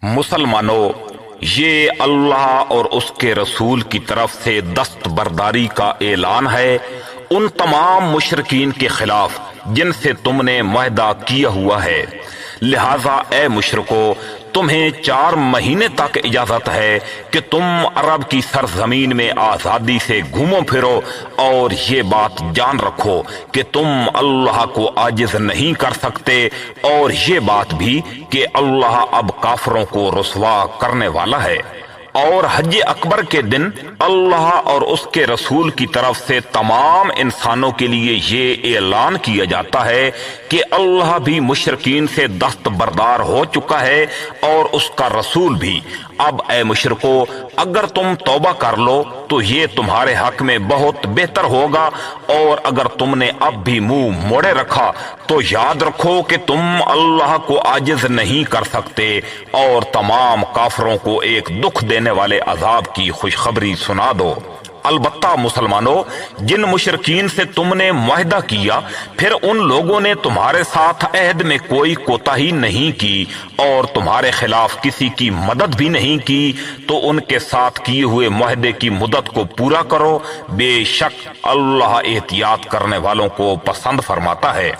مسلمانوں، یہ اللہ اور اس کے رسول کی طرف سے دستبرداری کا اعلان ہے ان تمام مشرکین کے خلاف جن سے تم نے معاہدہ کیا ہوا ہے۔ لہذا اے مشرکو، تمہیں 4 مہینے تک اجازت ہے کہ تم عرب کی سرزمین میں آزادی سے گھومو پھرو، اور یہ بات جان رکھو کہ تم اللہ کو عاجز نہیں کر سکتے، اور یہ بات بھی کہ اللہ اب کافروں کو رسوا کرنے والا ہے۔ اور حج اکبر کے دن اللہ اور اس کے رسول کی طرف سے تمام انسانوں کے لیے یہ اعلان کیا جاتا ہے کہ اللہ بھی مشرکین سے دستبردار ہو چکا ہے اور اس کا رسول بھی۔ اب اے مشرکو، اگر تم توبہ کر لو تو یہ تمہارے حق میں بہت بہتر ہوگا، اور اگر تم نے اب بھی منہ موڑے رکھا تو یاد رکھو کہ تم اللہ کو عاجز نہیں کر سکتے، اور تمام کافروں کو ایک دکھ دینے والے عذاب کی خوشخبری سنا دو۔ البتہ مسلمانوں، جن مشرکین سے تم نے معاہدہ کیا پھر ان لوگوں نے تمہارے ساتھ عہد میں کوئی کوتاہی نہیں کی اور تمہارے خلاف کسی کی مدد بھی نہیں کی، تو ان کے ساتھ کیے ہوئے معاہدے کی مدت کو پورا کرو، بے شک اللہ احتیاط کرنے والوں کو پسند فرماتا ہے۔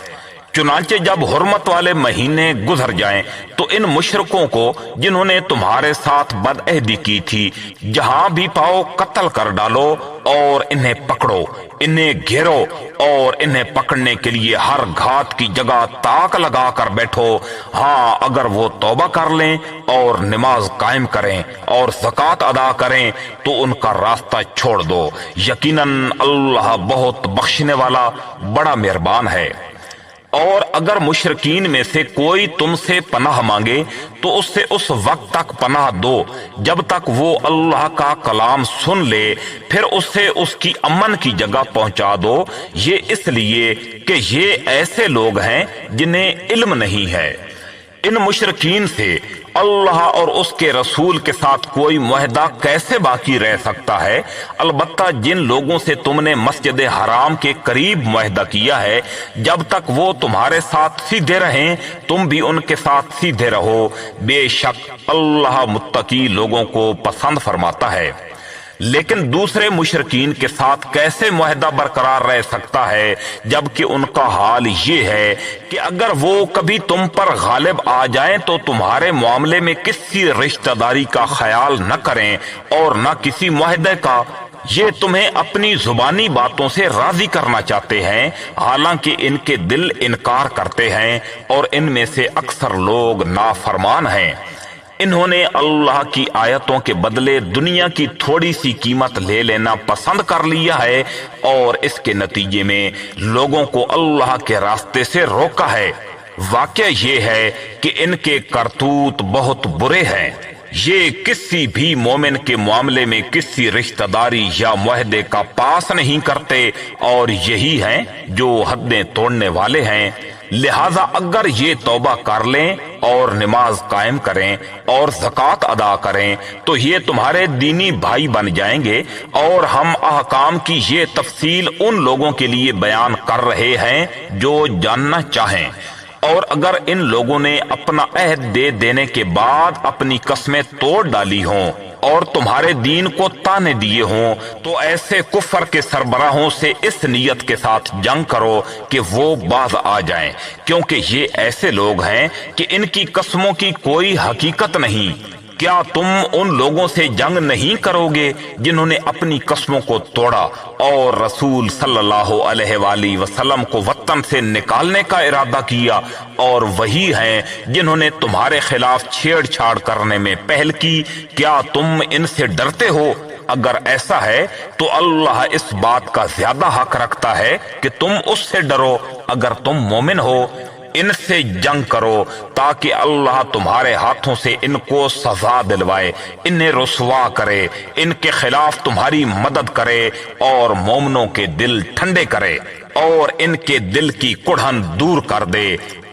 چنانچہ جب حرمت والے مہینے گزر جائیں تو ان مشرکوں کو جنہوں نے تمہارے ساتھ بدعہدی کی تھی جہاں بھی پاؤ قتل کر ڈالو، اور انہیں پکڑو، انہیں گھیرو، اور انہیں پکڑنے کے لیے ہر گھات کی جگہ تاک لگا کر بیٹھو۔ ہاں، اگر وہ توبہ کر لیں اور نماز قائم کریں اور زکوٰۃ ادا کریں تو ان کا راستہ چھوڑ دو، یقیناً اللہ بہت بخشنے والا بڑا مہربان ہے۔ اور اگر مشرکین میں سے کوئی تم سے پناہ مانگے تو اس سے اس وقت تک پناہ دو جب تک وہ اللہ کا کلام سن لے، پھر اس سے اس کی امن کی جگہ پہنچا دو، یہ اس لیے کہ یہ ایسے لوگ ہیں جنہیں علم نہیں ہے۔ ان مشرکین سے اللہ اور اس کے رسول کے ساتھ کوئی معاہدہ کیسے باقی رہ سکتا ہے؟ البتہ جن لوگوں سے تم نے مسجد حرام کے قریب معاہدہ کیا ہے، جب تک وہ تمہارے ساتھ سیدھے رہیں تم بھی ان کے ساتھ سیدھے رہو، بے شک اللہ متقی لوگوں کو پسند فرماتا ہے۔ لیکن دوسرے مشرکین کے ساتھ کیسے معاہدہ برقرار رہ سکتا ہے جبکہ ان کا حال یہ ہے کہ اگر وہ کبھی تم پر غالب آ جائیں تو تمہارے معاملے میں کسی رشتہ داری کا خیال نہ کریں اور نہ کسی معاہدے کا۔ یہ تمہیں اپنی زبانی باتوں سے راضی کرنا چاہتے ہیں، حالانکہ ان کے دل انکار کرتے ہیں اور ان میں سے اکثر لوگ نافرمان ہیں۔ انہوں نے اللہ کی آیتوں کے بدلے دنیا کی تھوڑی سی قیمت لے لینا پسند کر لیا ہے، اور اس کے نتیجے میں لوگوں کو اللہ کے راستے سے روکا ہے۔ واقعہ یہ ہے کہ ان کے کرتوت بہت برے ہیں۔ یہ کسی بھی مومن کے معاملے میں کسی رشتہ داری یا معاہدے کا پاس نہیں کرتے، اور یہی ہیں جو حدیں توڑنے والے ہیں۔ لہذا اگر یہ توبہ کر لیں اور نماز قائم کریں اور زکوٰۃ ادا کریں تو یہ تمہارے دینی بھائی بن جائیں گے، اور ہم احکام کی یہ تفصیل ان لوگوں کے لیے بیان کر رہے ہیں جو جاننا چاہیں۔ اور اگر ان لوگوں نے اپنا عہد دے دینے کے بعد اپنی قسمیں توڑ ڈالی ہوں اور تمہارے دین کو تانے دیے ہوں تو ایسے کفر کے سربراہوں سے اس نیت کے ساتھ جنگ کرو کہ وہ باز آ جائیں، کیونکہ یہ ایسے لوگ ہیں کہ ان کی قسموں کی کوئی حقیقت نہیں۔ کیا تم ان لوگوں سے جنگ نہیں کرو گے جنہوں نے اپنی قسموں کو توڑا اور رسول صلی اللہ علیہ وآلہ وسلم کو وطن سے نکالنے کا ارادہ کیا، اور وہی ہیں جنہوں نے تمہارے خلاف چھیڑ چھاڑ کرنے میں پہل کی؟ کیا تم ان سے ڈرتے ہو؟ اگر ایسا ہے تو اللہ اس بات کا زیادہ حق رکھتا ہے کہ تم اس سے ڈرو اگر تم مومن ہو۔ ان سے جنگ کرو تاکہ اللہ تمہارے ہاتھوں سے ان کو سزا دلوائے، انہیں رسوا کرے، ان کے خلاف تمہاری مدد کرے اور مومنوں کے دل ٹھنڈے کرے، اور ان کے دل کی کڑھن دور کر دے،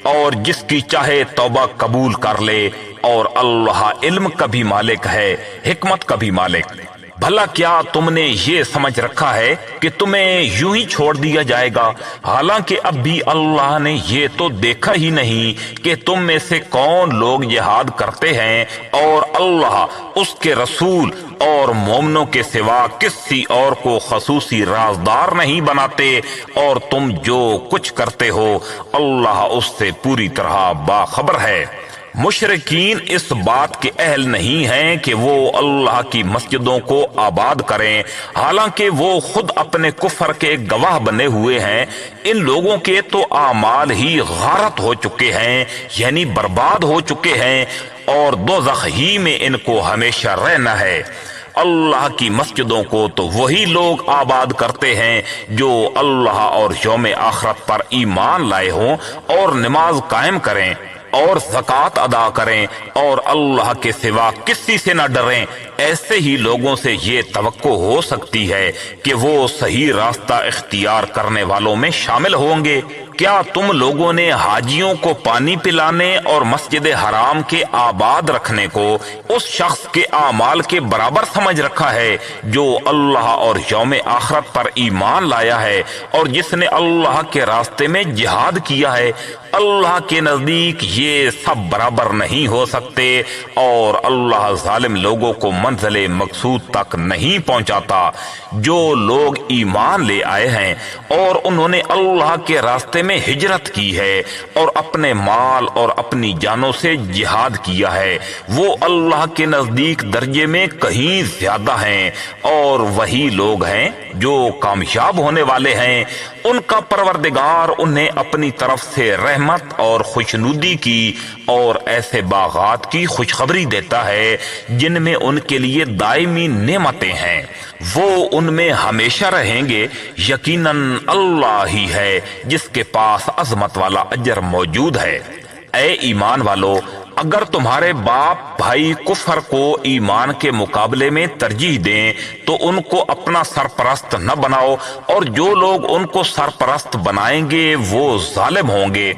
اور جس کی چاہے توبہ قبول کر لے۔ اور اللہ علم کا بھی مالک ہے، حکمت کا بھی مالک۔ بھلا کیا تم نے یہ سمجھ رکھا ہے کہ تمہیں یوں ہی چھوڑ دیا جائے گا، حالانکہ اب بھی اللہ نے یہ تو دیکھا ہی نہیں کہ تم میں سے کون لوگ جہاد کرتے ہیں، اور اللہ اس کے رسول اور مومنوں کے سوا کسی اور کو خصوصی رازدار نہیں بناتے، اور تم جو کچھ کرتے ہو اللہ اس سے پوری طرح باخبر ہے۔ مشرکین اس بات کے اہل نہیں ہیں کہ وہ اللہ کی مسجدوں کو آباد کریں، حالانکہ وہ خود اپنے کفر کے گواہ بنے ہوئے ہیں۔ ان لوگوں کے تو اعمال ہی غارت ہو چکے ہیں، یعنی برباد ہو چکے ہیں، اور دوزخ ہی میں ان کو ہمیشہ رہنا ہے۔ اللہ کی مسجدوں کو تو وہی لوگ آباد کرتے ہیں جو اللہ اور یوم آخرت پر ایمان لائے ہوں اور نماز قائم کریں اور زکوٰۃ ادا کریں اور اللہ کے سوا کسی سے نہ ڈریں۔ ایسے ہی لوگوں سے یہ توقع ہو سکتی ہے کہ وہ صحیح راستہ اختیار کرنے والوں میں شامل ہوں گے۔ کیا تم لوگوں نے حاجیوں کو پانی پلانے اور مسجد حرام کے آباد رکھنے کو اس شخص کے اعمال کے برابر سمجھ رکھا ہے جو اللہ اور یوم آخرت پر ایمان لایا ہے اور جس نے اللہ کے راستے میں جہاد کیا ہے؟ اللہ کے نزدیک یہ سب برابر نہیں ہو سکتے، اور اللہ ظالم لوگوں کو منزل مقصود تک نہیں پہنچاتا۔ جو لوگ ایمان لے آئے ہیں اور انہوں نے اللہ کے راستے میں ہجرت کی ہے اور اپنے مال اور اپنی جانوں سے جہاد کیا ہے، وہ اللہ کے نزدیک درجے میں کہیں زیادہ ہیں، اور وہی لوگ ہیں جو کامیاب ہونے والے ہیں۔ ان کا پروردگار انہیں اپنی طرف سے رحمت اور خوشنودی کی اور ایسے باغات کی خوشخبری دیتا ہے جن میں ان کے لیے دائمی نعمتیں ہیں، وہ ان میں ہمیشہ رہیں گے۔ یقیناً اللہ ہی ہے جس کے پاس عظمت والا اجر موجود ہے۔ اے ایمان والو، اگر تمہارے باپ بھائی کفر کو ایمان کے مقابلے میں ترجیح دیں تو ان کو اپنا سرپرست نہ بناؤ، اور جو لوگ ان کو سرپرست بنائیں گے وہ ظالم ہوں گے۔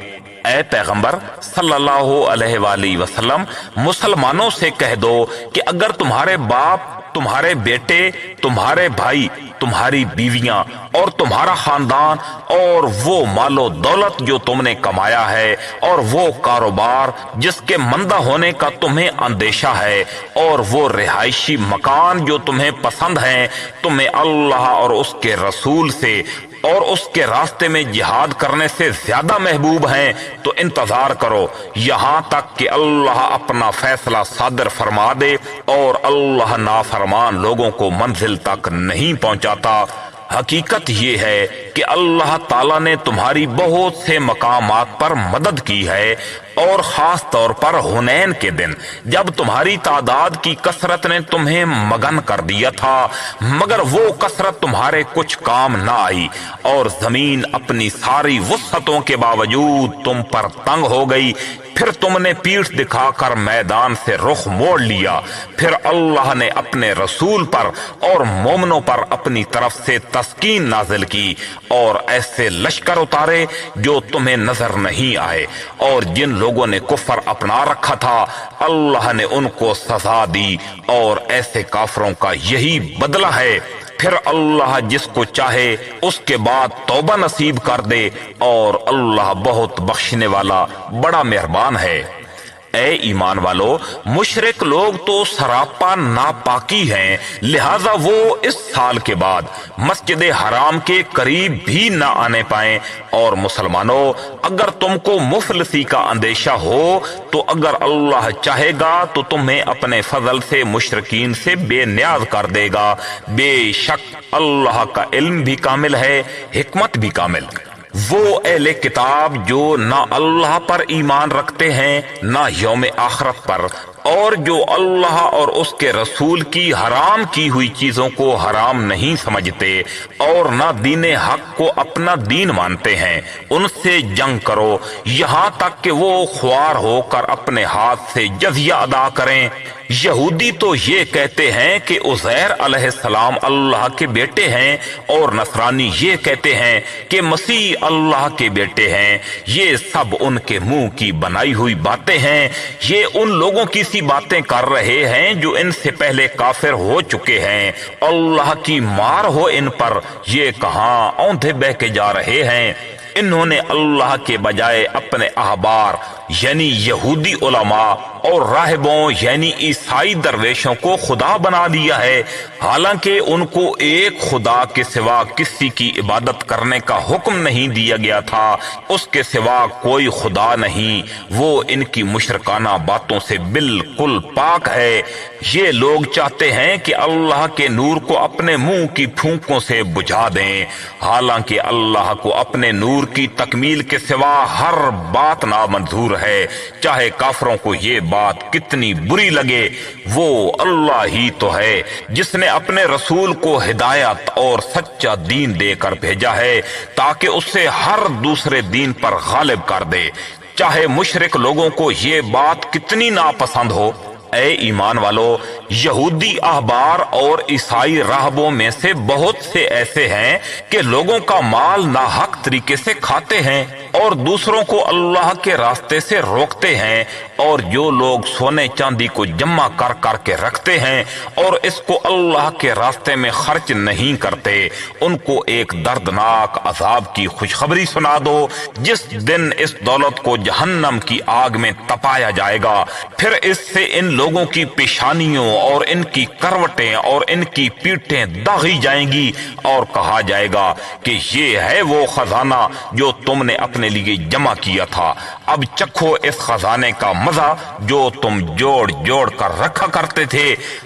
اے پیغمبر صلی اللہ علیہ وآلہ وسلم، مسلمانوں سے کہہ دو کہ اگر تمہارے باپ، تمہارے بیٹے، تمہارے بھائی، تمہاری بیویاں اور تمہارا خاندان اور وہ مال و دولت جو تم نے کمایا ہے اور وہ کاروبار جس کے مندہ ہونے کا تمہیں اندیشہ ہے اور وہ رہائشی مکان جو تمہیں پسند ہیں تمہیں اللہ اور اس کے رسول سے اور اس کے راستے میں جہاد کرنے سے زیادہ محبوب ہیں تو انتظار کرو یہاں تک کہ اللہ اپنا فیصلہ صادر فرما دے، اور اللہ نافرمان لوگوں کو منزل تک نہیں پہنچاتا۔ حقیقت یہ ہے کہ اللہ تعالیٰ نے تمہاری بہت سے مقامات پر مدد کی ہے، اور خاص طور پر حنین کے دن جب تمہاری تعداد کی کثرت نے تمہیں مگن کر دیا تھا، مگر وہ کثرت تمہارے کچھ کام نہ آئی، اور زمین اپنی ساری وسعتوں کے باوجود تم پر تنگ ہو گئی۔ پھر تم نے پیٹھ دکھا کر میدان سے رخ موڑ لیا۔ پھر اللہ نے اپنے رسول پر اور مومنوں پر اپنی طرف سے تسکین نازل کی، اور ایسے لشکر اتارے جو تمہیں نظر نہیں آئے، اور جن لوگوں نے کفر اپنا رکھا تھا اللہ نے ان کو سزا دی، اور ایسے کافروں کا یہی بدلہ ہے۔ پھر اللہ جس کو چاہے اس کے بعد توبہ نصیب کر دے، اور اللہ بہت بخشنے والا بڑا مہربان ہے۔ اے ایمان والو، مشرک لوگ تو سراپا ناپاکی ہیں، لہذا وہ اس سال کے بعد مسجد حرام کے قریب بھی نہ آنے پائیں۔ اور مسلمانوں، اگر تم کو مفلسی کا اندیشہ ہو تو اگر اللہ چاہے گا تو تمہیں اپنے فضل سے مشرکین سے بے نیاز کر دے گا۔ بے شک اللہ کا علم بھی کامل ہے، حکمت بھی کامل۔ وہ اہل کتاب جو نہ اللہ پر ایمان رکھتے ہیں نہ یوم آخرت پر، اور جو اللہ اور اس کے رسول کی حرام کی ہوئی چیزوں کو حرام نہیں سمجھتے اور نہ دین حق کو اپنا دین مانتے ہیں، ان سے جنگ کرو یہاں تک کہ وہ خوار ہو کر اپنے ہاتھ سے جزیہ ادا کریں۔ یہودی تو یہ کہتے ہیں کہ عزیر علیہ السلام اللہ کے بیٹے ہیں، اور نصرانی یہ کہتے ہیں کہ مسیح اللہ کے بیٹے ہیں۔ یہ سب ان کے منہ کی بنائی ہوئی باتیں ہیں، یہ ان لوگوں کی سی باتیں کر رہے ہیں جو ان سے پہلے کافر ہو چکے ہیں۔ اللہ کی مار ہو ان پر، یہ کہاں اوندھے بہ کے جا رہے ہیں۔ انہوں نے اللہ کے بجائے اپنے احبار یعنی یہودی علماء اور راہبوں یعنی عیسائی درویشوں کو خدا بنا لیا ہے، حالانکہ ان کو ایک خدا کے سوا کسی کی عبادت کرنے کا حکم نہیں دیا گیا تھا۔ اس کے سوا کوئی خدا نہیں، وہ ان کی مشرکانہ باتوں سے بالکل پاک ہے۔ یہ لوگ چاہتے ہیں کہ اللہ کے نور کو اپنے منہ کی پھونکوں سے بجھا دیں، حالانکہ اللہ کو اپنے نور کی تکمیل کے سوا ہر بات نامنظور ہے، چاہے کافروں کو یہ بات کتنی بری لگے۔ وہ اللہ ہی تو ہے جس نے اپنے رسول کو ہدایت اور سچا دین دے کر بھیجا ہے تاکہ اسے ہر دوسرے دین پر غالب کر دے، چاہے مشرک لوگوں کو یہ بات کتنی ناپسند ہو۔ اے ایمان والو، یہودی احبار اور عیسائی راہبوں میں سے بہت سے ایسے ہیں کہ لوگوں کا مال ناحق طریقے سے کھاتے ہیں اور دوسروں کو اللہ کے راستے سے روکتے ہیں، اور جو لوگ سونے چاندی کو جمع کر کر کے رکھتے ہیں اور اس کو اللہ کے راستے میں خرچ نہیں کرتے، ان کو ایک دردناک عذاب کی خوشخبری سنا دو، جس دن اس دولت کو جہنم کی آگ میں تپایا جائے گا۔ پھر اس سے ان لوگوں کی پیشانیوں اور ان کی کروٹیں اور ان کی پیٹھیں داغی جائیں گی، اور کہا جائے گا کہ یہ ہے وہ خزانہ جو تم نے اپنے لیے جمع کیا تھا، اب چکھو اس خزانے کا مزہ جو تم جوڑ جوڑ کر رکھا کرتے تھے۔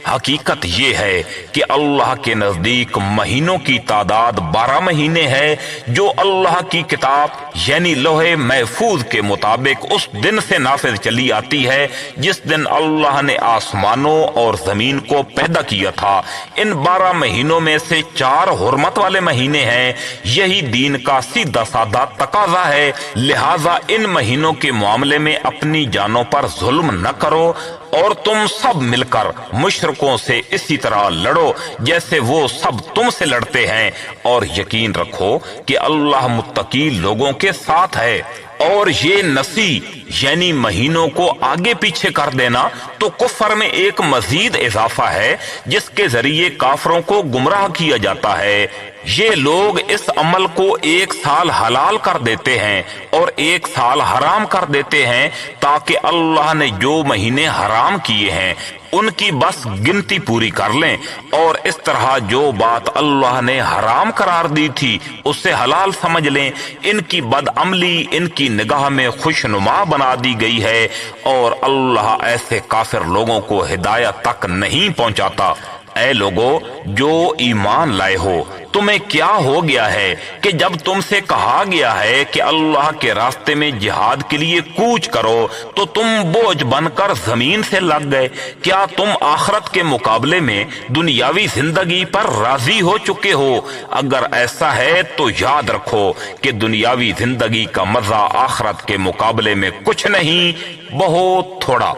حقیقت یہ ہے کہ اللہ کے نزدیک مہینوں کی تعداد 12 مہینے ہے، جو اللہ کی کتاب یعنی لوح محفوظ کے مطابق اس دن سے نافذ چلی آتی ہے جس دن اللہ نے آسمانوں اور زمین کو پیدا کیا تھا۔ ان 12 مہینوں میں سے 4 حرمت والے مہینے ہیں، یہی دین کا سیدھا سادہ تقاضا ہے، لہٰذا ان مہینوں کے معاملے میں اپنی جانوں پر ظلم نہ کرو، اور تم سب مل کر مشرکوں سے اسی طرح لڑو جیسے وہ سب تم سے لڑتے ہیں، اور یقین رکھو کہ اللہ متقی لوگوں کے ساتھ ہے۔ اور یہ نسی یعنی مہینوں کو آگے پیچھے کر دینا تو کفر میں ایک مزید اضافہ ہے جس کے ذریعے کافروں کو گمراہ کیا جاتا ہے۔ یہ لوگ اس عمل کو 1 سال حلال کر دیتے ہیں اور 1 سال حرام کر دیتے ہیں، تاکہ اللہ نے جو مہینے حرام کیے ہیں ان کی بس گنتی پوری کر لیں، اور اس طرح جو بات اللہ نے حرام قرار دی تھی اسے حلال سمجھ لیں۔ ان کی بدعملی ان کی نگاہ میں خوشنما بنا دی گئی ہے، اور اللہ ایسے کافر لوگوں کو ہدایت تک نہیں پہنچاتا۔ اے لوگو جو ایمان لائے ہو، تمہیں کیا ہو گیا ہے کہ جب تم سے کہا گیا ہے کہ اللہ کے راستے میں جہاد کے لیے کوچ کرو تو تم بوجھ بن کر زمین سے لگ گئے؟ کیا تم آخرت کے مقابلے میں دنیاوی زندگی پر راضی ہو چکے ہو؟ اگر ایسا ہے تو یاد رکھو کہ دنیاوی زندگی کا مزہ آخرت کے مقابلے میں کچھ نہیں، بہت تھوڑا۔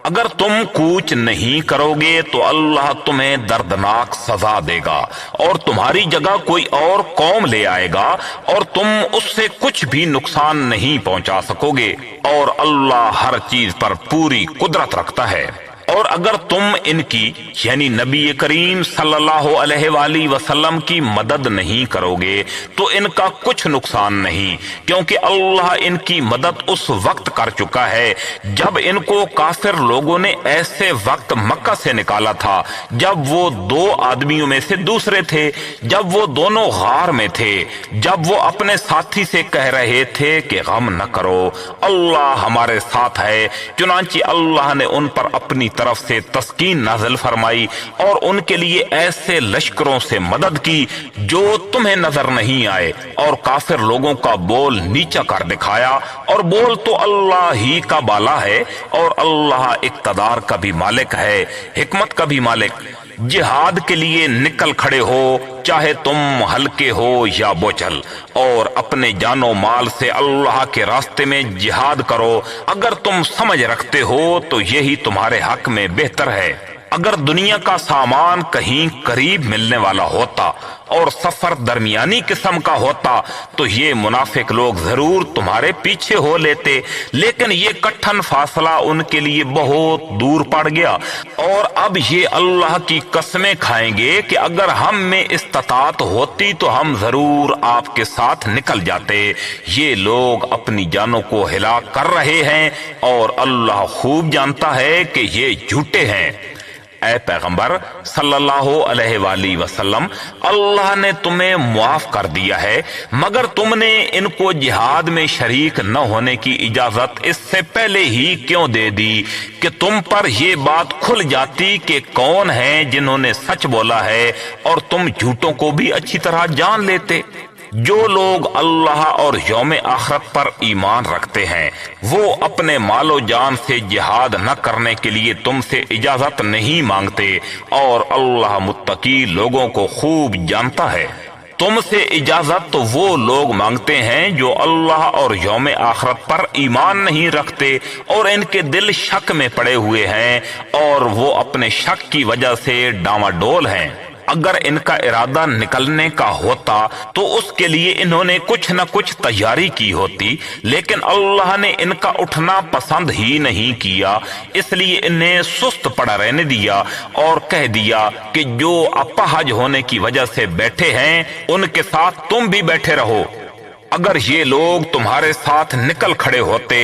اگر تم کوچ نہیں کرو گے تو اللہ تمہیں دردناک سزا دے گا، اور تمہاری جگہ کوئی اور قوم لے آئے گا، اور تم اس سے کچھ بھی نقصان نہیں پہنچا سکو گے، اور اللہ ہر چیز پر پوری قدرت رکھتا ہے۔ اور اگر تم ان کی یعنی نبی کریم صلی اللہ علیہ وآلہ وسلم کی مدد نہیں کرو گے تو ان کا کچھ نقصان نہیں، کیونکہ اللہ ان کی مدد اس وقت کر چکا ہے جب ان کو کافر لوگوں نے ایسے وقت مکہ سے نکالا تھا جب وہ 2 آدمیوں میں سے دوسرے تھے، جب وہ دونوں غار میں تھے، جب وہ اپنے ساتھی سے کہہ رہے تھے کہ غم نہ کرو، اللہ ہمارے ساتھ ہے، چنانچہ اللہ نے ان پر اپنی طرف سے تسکین نازل فرمائی اور ان کے لیے ایسے لشکروں سے مدد کی جو تمہیں نظر نہیں آئے، اور کافر لوگوں کا بول نیچا کر دکھایا، اور بول تو اللہ ہی کا بالا ہے، اور اللہ اقتدار کا بھی مالک ہے، حکمت کا بھی مالک۔ جہاد کے لیے نکل کھڑے ہو، چاہے تم ہلکے ہو یا بوجھل، اور اپنے جان و مال سے اللہ کے راستے میں جہاد کرو۔ اگر تم سمجھ رکھتے ہو تو یہی تمہارے حق میں بہتر ہے۔ اگر دنیا کا سامان کہیں قریب ملنے والا ہوتا اور سفر درمیانی قسم کا ہوتا تو یہ منافق لوگ ضرور تمہارے پیچھے ہو لیتے، لیکن یہ کٹھن فاصلہ ان کے لیے بہت دور پڑ گیا، اور اب یہ اللہ کی قسمیں کھائیں گے کہ اگر ہم میں استطاعت ہوتی تو ہم ضرور آپ کے ساتھ نکل جاتے۔ یہ لوگ اپنی جانوں کو ہلاک کر رہے ہیں اور اللہ خوب جانتا ہے کہ یہ جھوٹے ہیں۔ اے پیغمبر صلی اللہ علیہ وآلہ وسلم، اللہ نے تمہیں معاف کر دیا ہے، مگر تم نے ان کو جہاد میں شریک نہ ہونے کی اجازت اس سے پہلے ہی کیوں دے دی کہ تم پر یہ بات کھل جاتی کہ کون ہیں جنہوں نے سچ بولا ہے، اور تم جھوٹوں کو بھی اچھی طرح جان لیتے۔ جو لوگ اللہ اور یوم آخرت پر ایمان رکھتے ہیں وہ اپنے مال و جان سے جہاد نہ کرنے کے لیے تم سے اجازت نہیں مانگتے، اور اللہ متقی لوگوں کو خوب جانتا ہے۔ تم سے اجازت تو وہ لوگ مانگتے ہیں جو اللہ اور یوم آخرت پر ایمان نہیں رکھتے اور ان کے دل شک میں پڑے ہوئے ہیں، اور وہ اپنے شک کی وجہ سے ڈاواڈول ہیں۔ اگر ان کا ارادہ نکلنے کا ہوتا تو اس کے لیے انہوں نے کچھ نہ کچھ تیاری کی ہوتی، لیکن اللہ نے ان کا اٹھنا پسند ہی نہیں کیا، اس لیے انہیں سست پڑا رہنے دیا اور کہہ دیا کہ جو اپاہج ہونے کی وجہ سے بیٹھے ہیں ان کے ساتھ تم بھی بیٹھے رہو۔ اگر یہ لوگ تمہارے ساتھ نکل کھڑے ہوتے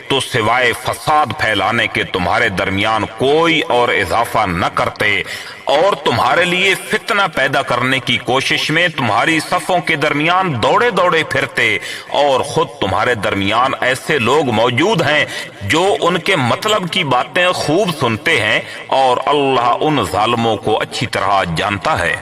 تو سوائے فساد پھیلانے کے تمہارے درمیان کوئی اور اضافہ نہ کرتے، اور تمہارے لیے فتنہ پیدا کرنے کی کوشش میں تمہاری صفوں کے درمیان دوڑے دوڑے پھرتے، اور خود تمہارے درمیان ایسے لوگ موجود ہیں جو ان کے مطلب کی باتیں خوب سنتے ہیں، اور اللہ ان ظالموں کو اچھی طرح جانتا ہے۔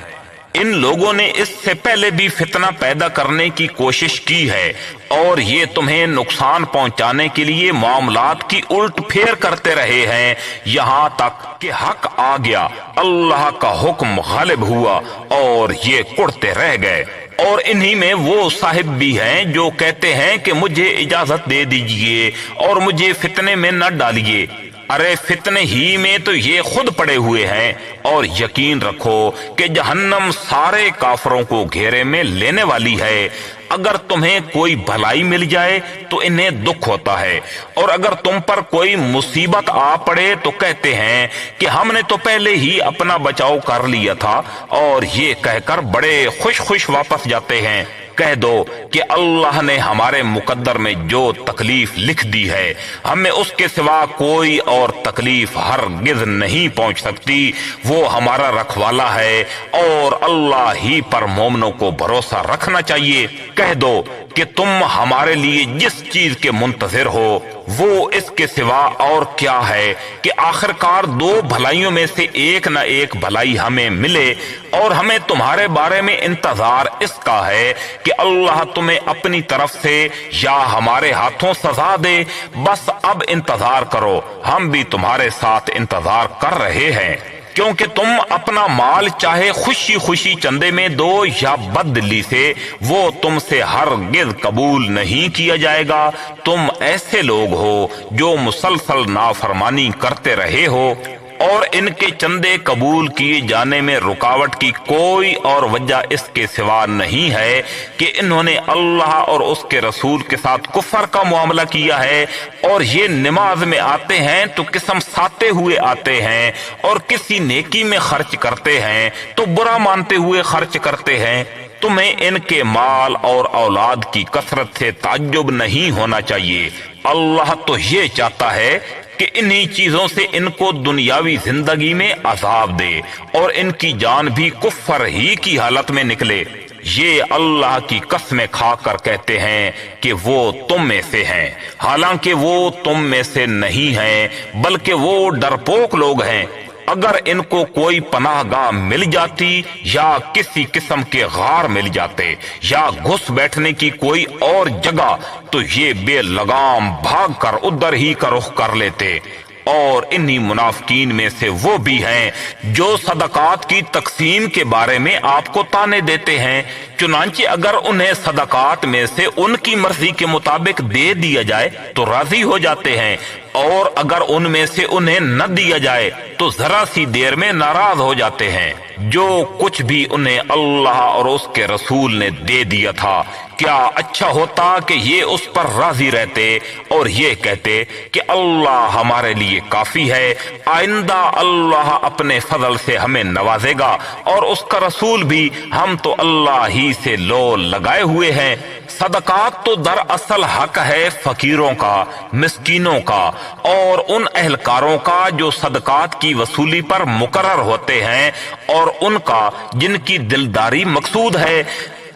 ان لوگوں نے اس سے پہلے بھی فتنہ پیدا کرنے کی کوشش کی ہے، اور یہ تمہیں نقصان پہنچانے کے لیے معاملات کی الٹ پھیر کرتے رہے ہیں، یہاں تک کہ حق آ گیا، اللہ کا حکم غالب ہوا اور یہ کڑتے رہ گئے۔ اور انہی میں وہ صاحب بھی ہیں جو کہتے ہیں کہ مجھے اجازت دے دیجئے اور مجھے فتنے میں نہ ڈالیے۔ ارے فتنے ہی میں تو یہ خود پڑے ہوئے ہیں، اور یقین رکھو کہ جہنم سارے کافروں کو گھیرے میں لینے والی ہے۔ اگر تمہیں کوئی بھلائی مل جائے تو انہیں دکھ ہوتا ہے، اور اگر تم پر کوئی مصیبت آ پڑے تو کہتے ہیں کہ ہم نے تو پہلے ہی اپنا بچاؤ کر لیا تھا، اور یہ کہہ کر بڑے خوش خوش واپس جاتے ہیں۔ کہہ دو کہ اللہ نے ہمارے مقدر میں جو تکلیف لکھ دی ہے ہمیں اس کے سوا کوئی اور تکلیف ہرگز نہیں پہنچ سکتی، وہ ہمارا رکھوالا ہے، اور اللہ ہی پر مومنوں کو بھروسہ رکھنا چاہیے۔ کہہ دو کہ تم ہمارے لیے جس چیز کے منتظر ہو وہ اس کے سوا اور کیا ہے کہ آخرکار دو بھلائیوں میں سے ایک نہ ایک بھلائی ہمیں ملے، اور ہمیں تمہارے بارے میں انتظار اس کا ہے کہ اللہ تمہیں اپنی طرف سے یا ہمارے ہاتھوں سزا دے۔ بس اب انتظار کرو، ہم بھی تمہارے ساتھ انتظار کر رہے ہیں، کیونکہ تم اپنا مال چاہے خوشی خوشی چندے میں دو یا بد دلی سے، وہ تم سے ہرگز قبول نہیں کیا جائے گا۔ تم ایسے لوگ ہو جو مسلسل نافرمانی کرتے رہے ہو، اور ان کے چندے قبول کیے جانے میں رکاوٹ کی کوئی اور وجہ اس کے سوا نہیں ہے کہ انہوں نے اللہ اور اس کے رسول کے ساتھ کفر کا معاملہ کیا ہے، اور یہ نماز میں آتے ہیں تو قسم ساتے ہوئے آتے ہیں، اور کسی نیکی میں خرچ کرتے ہیں تو برا مانتے ہوئے خرچ کرتے ہیں۔ تمہیں ان کے مال اور اولاد کی کثرت سے تعجب نہیں ہونا چاہیے، اللہ تو یہ چاہتا ہے کہ انہی چیزوں سے ان کو دنیاوی زندگی میں عذاب دے اور ان کی جان بھی کفر ہی کی حالت میں نکلے۔ یہ اللہ کی قسمیں کھا کر کہتے ہیں کہ وہ تم میں سے ہیں، حالانکہ وہ تم میں سے نہیں ہیں، بلکہ وہ ڈرپوک لوگ ہیں۔ اگر ان کو کوئی پناہ گاہ مل جاتی یا کسی قسم کے غار مل جاتے یا گھس بیٹھنے کی کوئی اور جگہ تو یہ بے لگام بھاگ کر ادھر ہی کا رخ کر لیتے۔ اور انہی منافقین میں سے وہ بھی ہیں جو صدقات کی تقسیم کے بارے میں آپ کو طعنے دیتے ہیں، چنانچہ اگر انہیں صدقات میں سے ان کی مرضی کے مطابق دے دیا جائے تو راضی ہو جاتے ہیں، اور اگر ان میں سے انہیں نہ دیا جائے تو ذرا سی دیر میں ناراض ہو جاتے ہیں۔ جو کچھ بھی انہیں اللہ اور اس کے رسول نے دے دیا تھا، کیا اچھا ہوتا کہ یہ اس پر راضی رہتے اور یہ کہتے کہ اللہ ہمارے لیے کافی ہے، آئندہ اللہ اپنے فضل سے ہمیں نوازے گا، اور اس کا رسول بھی، ہم تو اللہ ہی سے لو لگائے ہوئے ہیں۔ صدقات تو دراصل حق ہے فقیروں کا، مسکینوں کا، اور ان اہلکاروں کا جو صدقات کی وصولی پر مقرر ہوتے ہیں، اور ان کا جن کی دلداری مقصود ہے،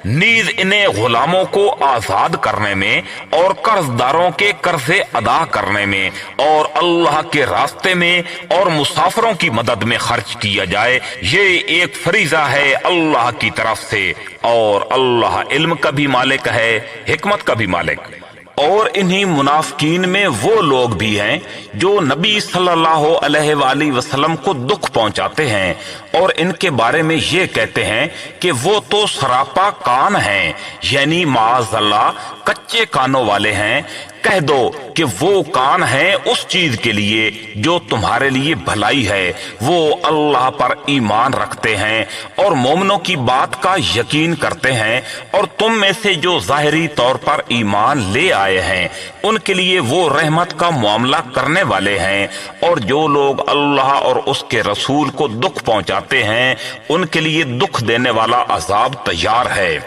نیز انہیں غلاموں کو آزاد کرنے میں اور قرض داروں کے قرضے ادا کرنے میں اور اللہ کے راستے میں اور مسافروں کی مدد میں خرچ کیا جائے۔ یہ ایک فریضہ ہے اللہ کی طرف سے، اور اللہ علم کا بھی مالک ہے، حکمت کا بھی مالک۔ اور انہی منافقین میں وہ لوگ بھی ہیں جو نبی صلی اللہ علیہ وآلہ وسلم کو دکھ پہنچاتے ہیں، اور ان کے بارے میں یہ کہتے ہیں کہ وہ تو سراپا کان ہیں، یعنی معاذ اللہ کچے کانوں والے ہیں۔ کہہ دو کہ وہ کان ہیں اس چیز کے لیے جو تمہارے لیے بھلائی ہے، وہ اللہ پر ایمان رکھتے ہیں اور مومنوں کی بات کا یقین کرتے ہیں، اور تم میں سے جو ظاہری طور پر ایمان لے آئے ہیں ان کے لیے وہ رحمت کا معاملہ کرنے والے ہیں، اور جو لوگ اللہ اور اس کے رسول کو دکھ پہنچاتے ہیں ان کے لیے دکھ دینے والا عذاب تیار ہے۔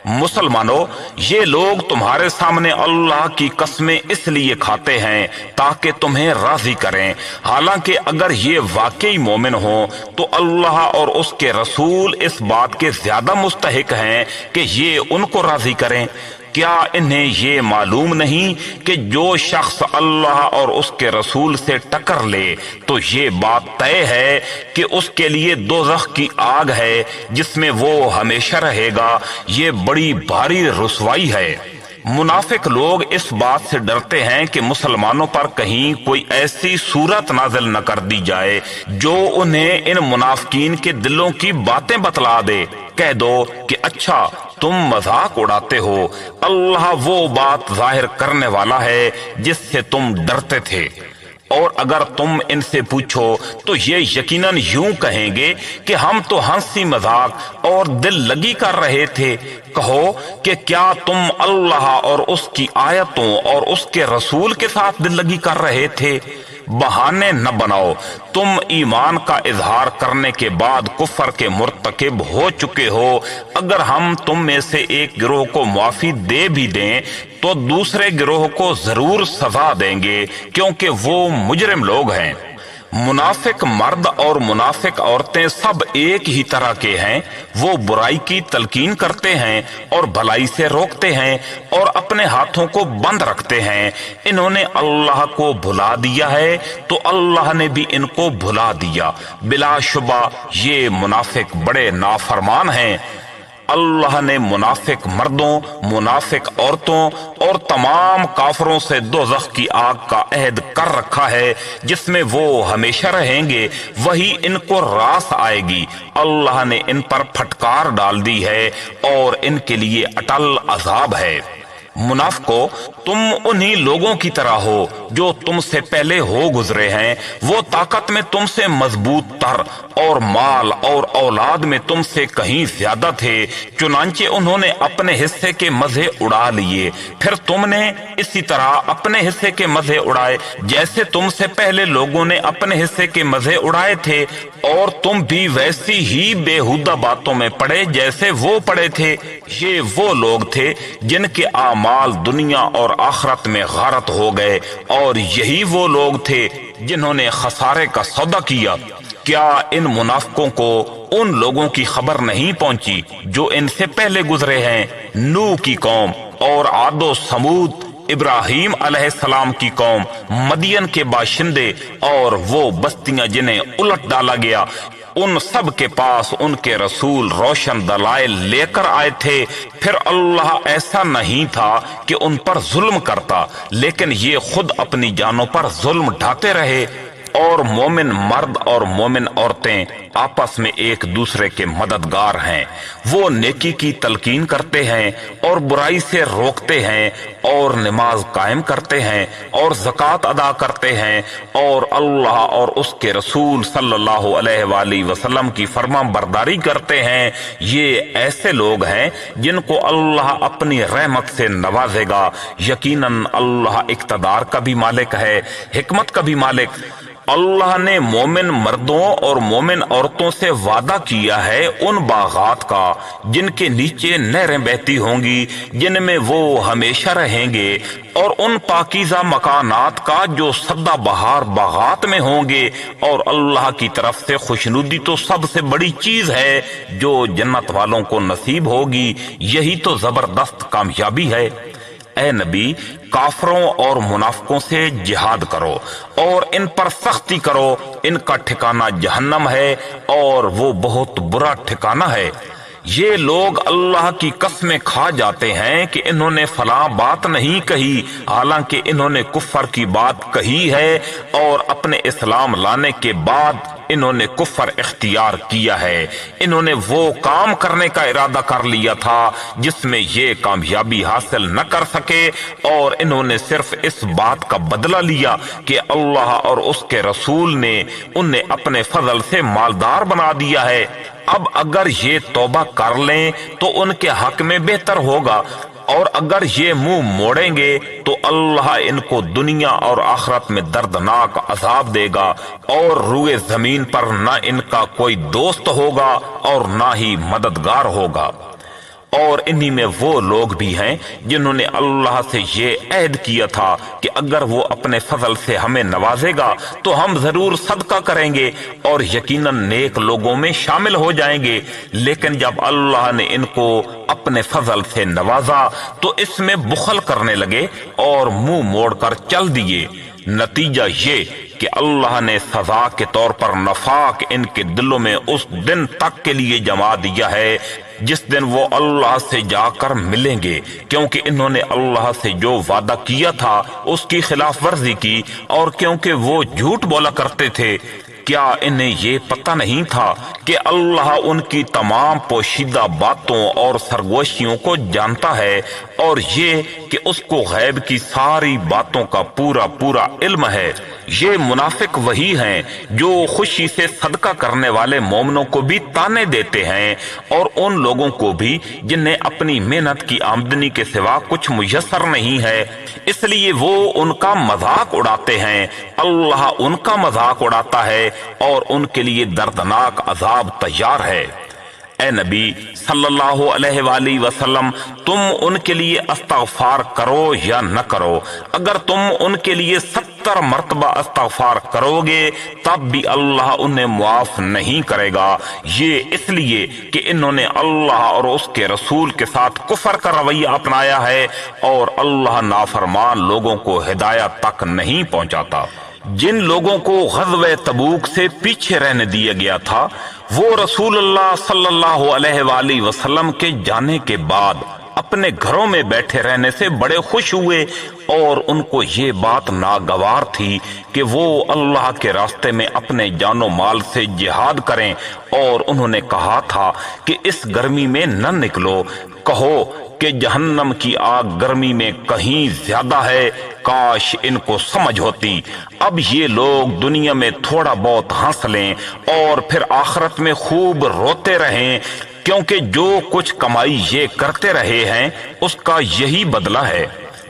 مسلمانوں، یہ لوگ تمہارے سامنے اللہ کی قسمیں اس لیے کھاتے ہیں تاکہ تمہیں راضی کریں، حالانکہ اگر یہ واقعی مومن ہوں تو اللہ اور اس کے رسول اس بات کے زیادہ مستحق ہیں کہ یہ ان کو راضی کریں۔ کیا انہیں یہ معلوم نہیں کہ جو شخص اللہ اور اس کے رسول سے ٹکر لے تو یہ بات طے ہے کہ اس کے لیے دوزخ کی آگ ہے جس میں وہ ہمیشہ رہے گا، یہ بڑی بھاری رسوائی ہے۔ منافق لوگ اس بات سے ڈرتے ہیں کہ مسلمانوں پر کہیں کوئی ایسی صورت نازل نہ کر دی جائے جو انہیں ان منافقین کے دلوں کی باتیں بتلا دے۔ کہہ دو کہ اچھا تم مذاق اڑاتے ہو، اللہ وہ بات ظاہر کرنے والا ہے جس سے تم ڈرتے تھے۔ اور اگر تم ان سے پوچھو تو یہ یقیناً یوں کہیں گے کہ ہم تو ہنسی مذاق اور دل لگی کر رہے تھے۔ کہو کہ کیا تم اللہ اور اس کی آیتوں اور اس کے رسول کے ساتھ دل لگی کر رہے تھے؟ بہانے نہ بناؤ، تم ایمان کا اظہار کرنے کے بعد کفر کے مرتکب ہو چکے ہو۔ اگر ہم تم میں سے ایک گروہ کو معافی دے بھی دیں تو دوسرے گروہ کو ضرور سزا دیں گے، کیونکہ وہ مجرم لوگ ہیں۔ منافق مرد اور منافق عورتیں سب ایک ہی طرح کے ہیں، وہ برائی کی تلقین کرتے ہیں اور بھلائی سے روکتے ہیں اور اپنے ہاتھوں کو بند رکھتے ہیں۔ انہوں نے اللہ کو بھلا دیا ہے تو اللہ نے بھی ان کو بھلا دیا، بلا شبہ یہ منافق بڑے نافرمان ہیں۔ اللہ نے منافق مردوں، منافق عورتوں اور تمام کافروں سے دوزخ کی آگ کا عہد کر رکھا ہے جس میں وہ ہمیشہ رہیں گے، وہی ان کو راس آئے گی۔ اللہ نے ان پر پھٹکار ڈال دی ہے اور ان کے لیے اٹل عذاب ہے۔ منافقو، تم انہی لوگوں کی طرح ہو جو تم سے پہلے ہو گزرے ہیں، وہ طاقت میں تم سے مضبوط تر اور مال اور اولاد میں تم سے کہیں زیادہ تھے، چنانچہ انہوں نے اپنے حصے کے مزے اڑا لیے، پھر تم نے اسی طرح اپنے حصے کے مزے اڑائے جیسے تم سے پہلے لوگوں نے اپنے حصے کے مزے اڑائے تھے، اور تم بھی ویسی ہی بےہودہ باتوں میں پڑے جیسے وہ پڑے تھے۔ یہ وہ لوگ تھے جن کے اعمال دنیا اور آخرت میں غارت ہو گئے، اور یہی وہ لوگ تھے جنہوں نے خسارے کا سودا کیا۔ کیا ان منافقوں کو ان لوگوں کی خبر نہیں پہنچی جو ان سے پہلے گزرے ہیں؟ نوح کی قوم اور عاد و سمود، ابراہیم علیہ السلام کی قوم، مدین کے باشندے اور وہ بستیاں جنہیں الٹ ڈالا گیا، ان سب کے پاس ان کے رسول روشن دلائل لے کر آئے تھے، پھر اللہ ایسا نہیں تھا کہ ان پر ظلم کرتا، لیکن یہ خود اپنی جانوں پر ظلم ڈھاتے رہے۔ اور مومن مرد اور مومن عورتیں آپس میں ایک دوسرے کے مددگار ہیں۔ وہ نیکی کی تلقین کرتے ہیں اور برائی سے روکتے ہیں اور نماز قائم کرتے ہیں اور زکوٰۃ ادا کرتے ہیں اور اللہ اور اس کے رسول صلی اللہ علیہ وآلہ وسلم کی فرما برداری کرتے ہیں۔ یہ ایسے لوگ ہیں جن کو اللہ اپنی رحمت سے نوازے گا۔ یقیناً اللہ اقتدار کا بھی مالک ہے، حکمت کا بھی مالک۔ اللہ نے مومن مردوں اور مومن عورتوں سے وعدہ کیا ہے ان باغات کا جن کے نیچے نہریں بہتی ہوں گی، جن میں وہ ہمیشہ رہیں گے، اور ان پاکیزہ مکانات کا جو سدا بہار باغات میں ہوں گے۔ اور اللہ کی طرف سے خوشنودی تو سب سے بڑی چیز ہے جو جنت والوں کو نصیب ہوگی۔ یہی تو زبردست کامیابی ہے۔ اے نبی، کافروں اور منافقوں سے جہاد کرو اور ان پر سختی کرو، ان کا ٹھکانہ جہنم ہے اور وہ بہت برا ٹھکانہ ہے۔ یہ لوگ اللہ کی قسمیں کھا جاتے ہیں کہ انہوں نے فلاں بات نہیں کہی، حالانکہ انہوں نے کفر کی بات کہی ہے اور اپنے اسلام لانے کے بعد انہوں نے کفر اختیار کیا ہے۔ انہوں نے وہ کام کرنے کا ارادہ کر لیا تھا جس میں یہ کامیابی حاصل نہ کر سکے، اور انہوں نے صرف اس بات کا بدلہ لیا کہ اللہ اور اس کے رسول نے انہیں اپنے فضل سے مالدار بنا دیا ہے۔ اب اگر یہ توبہ کر لیں تو ان کے حق میں بہتر ہوگا، اور اگر یہ منہ موڑیں گے تو اللہ ان کو دنیا اور آخرت میں دردناک عذاب دے گا، اور روئے زمین پر نہ ان کا کوئی دوست ہوگا اور نہ ہی مددگار ہوگا۔ اور انہی میں وہ لوگ بھی ہیں جنہوں نے اللہ سے یہ عہد کیا تھا کہ اگر وہ اپنے فضل سے ہمیں نوازے گا تو ہم ضرور صدقہ کریں گے اور یقیناً نیک لوگوں میں شامل ہو جائیں گے۔ لیکن جب اللہ نے ان کو اپنے فضل سے نوازا تو اس میں بخل کرنے لگے اور منہ موڑ کر چل دیے۔ نتیجہ یہ کہ اللہ نے سزا کے طور پر نفاق ان کے دلوں میں اس دن تک کے لیے جما دیا ہے جس دن وہ اللہ سے جا کر ملیں گے، کیونکہ انہوں نے اللہ سے جو وعدہ کیا تھا اس کی خلاف ورزی کی، اور کیونکہ وہ جھوٹ بولا کرتے تھے۔ کیا انہیں یہ پتہ نہیں تھا کہ اللہ ان کی تمام پوشیدہ باتوں اور سرگوشیوں کو جانتا ہے، اور یہ کہ اس کو غیب کی ساری باتوں کا پورا پورا علم ہے؟ یہ منافق وہی ہیں جو خوشی سے صدقہ کرنے والے مومنوں کو بھی تانے دیتے ہیں، اور ان لوگوں کو بھی جنہیں اپنی محنت کی آمدنی کے سوا کچھ میسر نہیں ہے، اس لیے وہ ان کا مذاق اڑاتے ہیں۔ اللہ ان کا مذاق اڑاتا ہے اور ان کے لیے دردناک عذاب تیار ہے۔ اے نبی صلی اللہ علیہ وآلہ وسلم، تم ان کے لیے استغفار کرو یا نہ کرو، اگر تم ان کے لیے 70 مرتبہ استغفار کرو گے تب بھی اللہ انہیں معاف نہیں کرے گا۔ یہ اس لیے کہ انہوں نے اللہ اور اس کے رسول کے ساتھ کفر کا رویہ اپنایا ہے، اور اللہ نافرمان لوگوں کو ہدایت تک نہیں پہنچاتا۔ جن لوگوں کو غزوہ تبوک سے پیچھے رہنے دیا گیا تھا وہ رسول اللہ صلی اللہ علیہ وآلہ وسلم کے جانے کے بعد اپنے گھروں میں بیٹھے رہنے سے بڑے خوش ہوئے، اور ان کو یہ بات ناگوار تھی کہ وہ اللہ کے راستے میں اپنے جان و مال سے جہاد کریں، اور انہوں نے کہا تھا کہ اس گرمی میں نہ نکلو، کہو کہ جہنم کی آگ گرمی میں کہیں زیادہ ہے، کاش ان کو سمجھ ہوتی۔ اب یہ لوگ دنیا میں تھوڑا بہت ہنس لیں اور پھر آخرت میں خوب روتے رہیں، کیونکہ جو کچھ کمائی یہ کرتے رہے ہیں اس کا یہی بدلہ ہے۔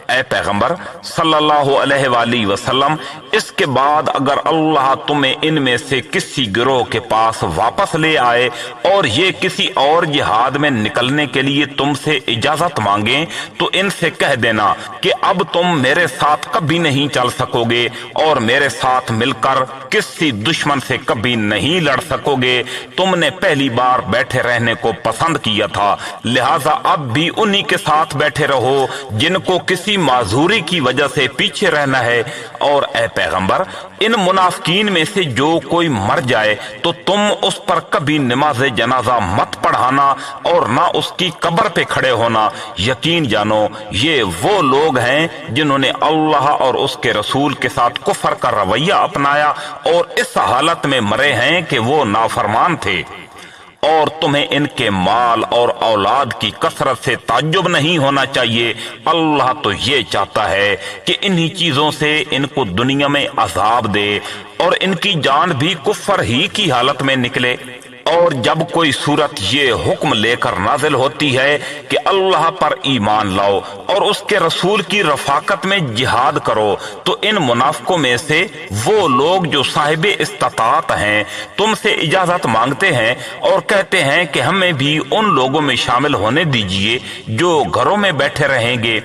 اے پیغمبر صلی اللہ علیہ وآلہ وسلم، اس کے بعد اگر اللہ تمہیں ان میں سے کسی گروہ کے پاس واپس لے آئے اور یہ کسی اور جہاد میں نکلنے کے لیے تم سے اجازت مانگیں تو ان سے کہہ دینا کہ اب تم میرے ساتھ کبھی نہیں چل سکو گے اور میرے ساتھ مل کر کسی دشمن سے کبھی نہیں لڑ سکو گے۔ تم نے پہلی بار بیٹھے رہنے کو پسند کیا تھا، لہٰذا اب بھی انہی کے ساتھ بیٹھے رہو جن کو کسی معذوری کی وجہ سے پیچھے رہنا ہے، اور اے پیغمبر ان منافقین میں سے جو کوئی مر جائے تو تم اس پر کبھی نماز جنازہ مت پڑھانا اور نہ اس کی قبر پہ کھڑے ہونا۔ یقین جانو یہ وہ لوگ ہیں جنہوں نے اللہ اور اس کے رسول کے ساتھ کفر کا رویہ اپنایا اور اس حالت میں مرے ہیں کہ وہ نافرمان تھے۔ اور تمہیں ان کے مال اور اولاد کی کثرت سے تعجب نہیں ہونا چاہیے، اللہ تو یہ چاہتا ہے کہ انہی چیزوں سے ان کو دنیا میں عذاب دے اور ان کی جان بھی کفر ہی کی حالت میں نکلے۔ اور جب کوئی صورت یہ حکم لے کر نازل ہوتی ہے کہ اللہ پر ایمان لاؤ اور اس کے رسول کی رفاقت میں جہاد کرو، تو ان منافقوں میں سے وہ لوگ جو صاحب استطاعت ہیں تم سے اجازت مانگتے ہیں اور کہتے ہیں کہ ہمیں بھی ان لوگوں میں شامل ہونے دیجئے جو گھروں میں بیٹھے رہیں گے۔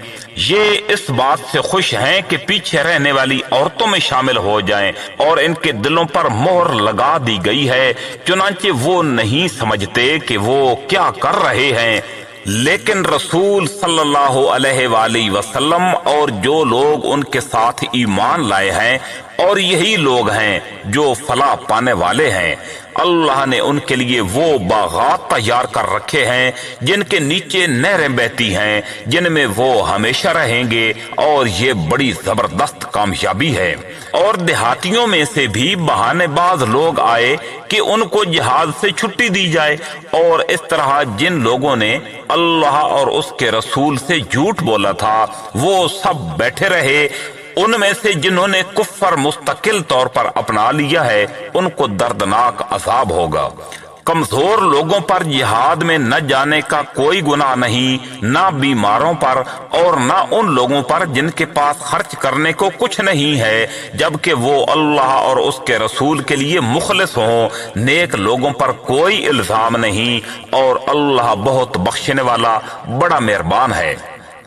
یہ اس بات سے خوش ہیں کہ پیچھے رہنے والی عورتوں میں شامل ہو جائیں، اور ان کے دلوں پر مہر لگا دی گئی ہے، چنانچہ وہ نہیں سمجھتے کہ وہ کیا کر رہے ہیں۔ لیکن رسول صلی اللہ علیہ وآلہ وسلم اور جو لوگ ان کے ساتھ ایمان لائے ہیں، اور یہی لوگ ہیں جو فلاح پانے والے ہیں، اللہ نے ان کے لیے وہ باغات تیار کر رکھے ہیں جن کے نیچے نہریں بہتی ہیں، جن میں وہ ہمیشہ رہیں گے، اور یہ بڑی زبردست کامیابی ہے۔ اور دیہاتیوں میں سے بھی بہانے باز لوگ آئے کہ ان کو جہاد سے چھٹی دی جائے، اور اس طرح جن لوگوں نے اللہ اور اس کے رسول سے جھوٹ بولا تھا وہ سب بیٹھے رہے۔ ان میں سے جنہوں نے کفر مستقل طور پر اپنا لیا ہے ان کو دردناک عذاب ہوگا۔ کمزور لوگوں پر جہاد میں نہ جانے کا کوئی گناہ نہیں، نہ بیماروں پر اور نہ ان لوگوں پر جن کے پاس خرچ کرنے کو کچھ نہیں ہے، جبکہ وہ اللہ اور اس کے رسول کے لیے مخلص ہوں۔ نیک لوگوں پر کوئی الزام نہیں، اور اللہ بہت بخشنے والا بڑا مہربان ہے۔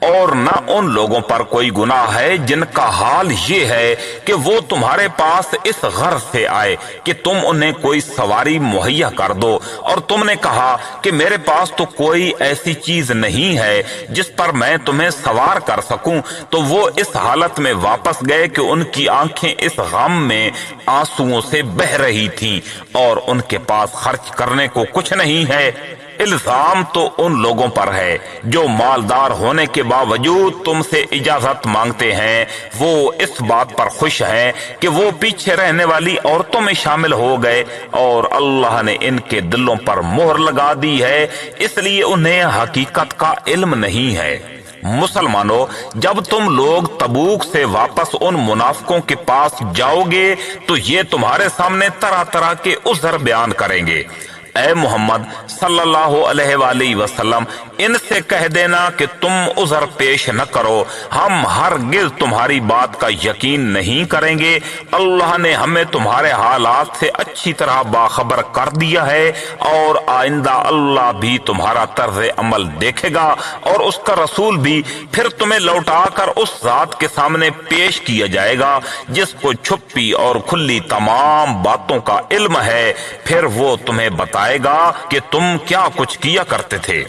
اور نہ ان لوگوں پر کوئی گناہ ہے جن کا حال یہ ہے کہ وہ تمہارے پاس اس غرض سے آئے کہ تم انہیں کوئی سواری مہیا کر دو، اور تم نے کہا کہ میرے پاس تو کوئی ایسی چیز نہیں ہے جس پر میں تمہیں سوار کر سکوں، تو وہ اس حالت میں واپس گئے کہ ان کی آنکھیں اس غم میں آنسوؤں سے بہہ رہی تھیں اور ان کے پاس خرچ کرنے کو کچھ نہیں ہے۔ الزام تو ان لوگوں پر ہے جو مالدار ہونے کے باوجود تم سے اجازت مانگتے ہیں، وہ اس بات پر خوش ہیں کہ وہ پیچھے رہنے والی عورتوں میں شامل ہو گئے، اور اللہ نے ان کے دلوں پر مہر لگا دی ہے، اس لیے انہیں حقیقت کا علم نہیں ہے۔ مسلمانوں، جب تم لوگ تبوک سے واپس ان منافقوں کے پاس جاؤ گے تو یہ تمہارے سامنے طرح طرح کے عذر بیان کریں گے۔ اے محمد صلی اللہ علیہ وآلہ وسلم ان سے کہہ دینا کہ تم عذر پیش نہ کرو، ہم ہرگز تمہاری بات کا یقین نہیں کریں گے، اللہ نے ہمیں تمہارے حالات سے اچھی طرح باخبر کر دیا ہے، اور آئندہ اللہ بھی تمہارا طرز عمل دیکھے گا اور اس کا رسول بھی، پھر تمہیں لوٹا کر اس ذات کے سامنے پیش کیا جائے گا جس کو چھپی اور کھلی تمام باتوں کا علم ہے، پھر وہ تمہیں بتائے گا کہ تم کیا کچھ کیا کرتے تھے۔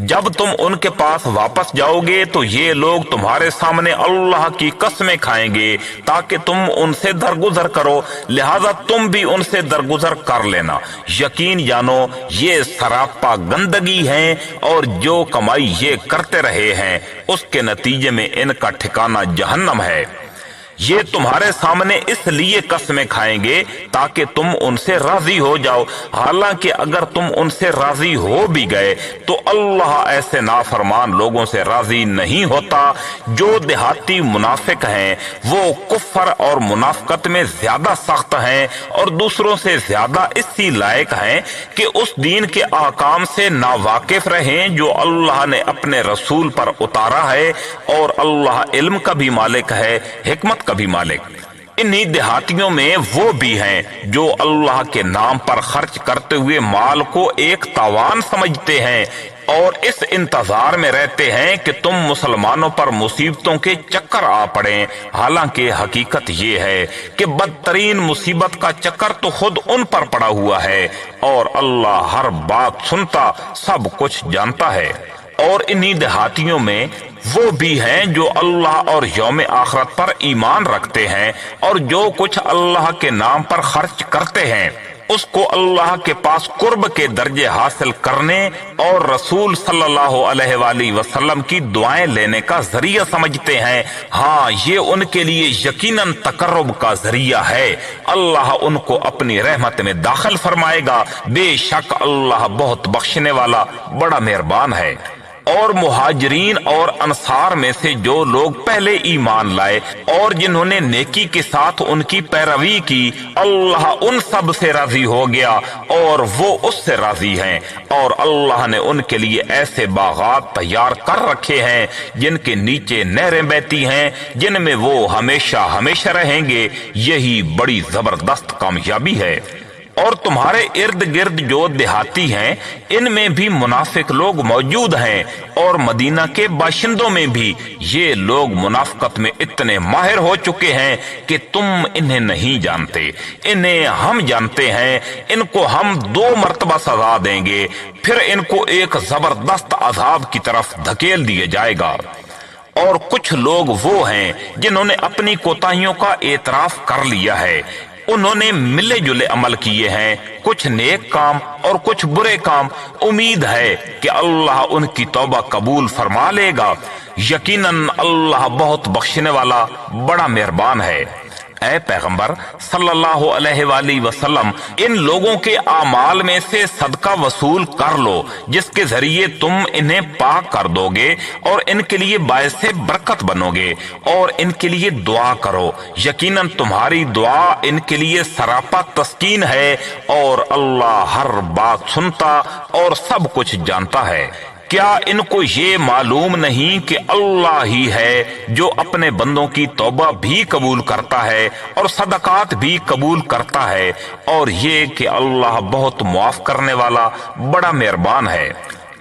جب تم ان کے پاس واپس جاؤ گے تو یہ لوگ تمہارے سامنے اللہ کی قسمیں کھائیں گے تاکہ تم ان سے درگزر کرو، لہذا تم بھی ان سے درگزر کر لینا۔ یقین جانو یہ سراپا گندگی ہیں، اور جو کمائی یہ کرتے رہے ہیں اس کے نتیجے میں ان کا ٹھکانہ جہنم ہے۔ یہ تمہارے سامنے اس لیے قسمیں کھائیں گے تاکہ تم ان سے راضی ہو جاؤ، حالانکہ اگر تم ان سے راضی ہو بھی گئے تو اللہ ایسے نافرمان لوگوں سے راضی نہیں ہوتا۔ جو دیہاتی منافق ہیں وہ کفر اور منافقت میں زیادہ سخت ہیں اور دوسروں سے زیادہ اسی لائق ہیں کہ اس دین کے احکام سے ناواقف رہیں جو اللہ نے اپنے رسول پر اتارا ہے، اور اللہ علم کا بھی مالک ہے، حکمت کا بھی مالک۔ انہی دیہاتیوں میں وہ بھی ہیں جو اللہ کے نام پر خرچ کرتے ہوئے مال کو ایک تاوان سمجھتے ہیں اور اس انتظار میں رہتے ہیں کہ تم مسلمانوں پر مصیبتوں کے چکر آ پڑیں، حالانکہ حقیقت یہ ہے کہ بدترین مصیبت کا چکر تو خود ان پر پڑا ہوا ہے، اور اللہ ہر بات سنتا، سب کچھ جانتا ہے۔ اور انہی دیہاتیوں میں وہ بھی ہیں جو اللہ اور یوم آخرت پر ایمان رکھتے ہیں اور جو کچھ اللہ کے نام پر خرچ کرتے ہیں اس کو اللہ کے پاس قرب کے درجے حاصل کرنے اور رسول صلی اللہ علیہ وآلہ وسلم کی دعائیں لینے کا ذریعہ سمجھتے ہیں۔ ہاں، یہ ان کے لیے یقیناً تقرب کا ذریعہ ہے۔ اللہ ان کو اپنی رحمت میں داخل فرمائے گا، بے شک اللہ بہت بخشنے والا بڑا مہربان ہے۔ اور مہاجرین اور انصار میں سے جو لوگ پہلے ایمان لائے اور جنہوں نے نیکی کے ساتھ ان کی پیروی کی، اللہ ان سب سے راضی ہو گیا اور وہ اس سے راضی ہیں، اور اللہ نے ان کے لیے ایسے باغات تیار کر رکھے ہیں جن کے نیچے نہریں بہتی ہیں، جن میں وہ ہمیشہ ہمیشہ رہیں گے۔ یہی بڑی زبردست کامیابی ہے۔ اور تمہارے ارد گرد جو دیہاتی ہیں ان میں بھی منافق لوگ موجود ہیں، اور مدینہ کے باشندوں میں بھی یہ لوگ منافقت میں اتنے ماہر ہو چکے ہیں کہ تم انہیں نہیں جانتے۔ انہیں ہم جانتے ہیں، ان کو ہم 2 مرتبہ سزا دیں گے، پھر ان کو ایک زبردست عذاب کی طرف دھکیل دیا جائے گا۔ اور کچھ لوگ وہ ہیں جنہوں نے اپنی کوتاہیوں کا اعتراف کر لیا ہے، انہوں نے ملے جلے عمل کیے ہیں، کچھ نیک کام اور کچھ برے کام۔ امید ہے کہ اللہ ان کی توبہ قبول فرما لے گا، یقیناً اللہ بہت بخشنے والا بڑا مہربان ہے۔ اے پیغمبر صلی اللہ علیہ وآلہ وسلم، ان لوگوں کے اعمال میں سے صدقہ وصول کر لو جس کے ذریعے تم انہیں پاک کر دو گے اور ان کے لیے باعث برکت بنو گے، اور ان کے لیے دعا کرو، یقیناً تمہاری دعا ان کے لیے سراپا تسکین ہے، اور اللہ ہر بات سنتا اور سب کچھ جانتا ہے۔ کیا ان کو یہ معلوم نہیں کہ اللہ ہی ہے جو اپنے بندوں کی توبہ بھی قبول کرتا ہے اور صدقات بھی قبول کرتا ہے، اور یہ کہ اللہ بہت معاف کرنے والا بڑا مہربان ہے۔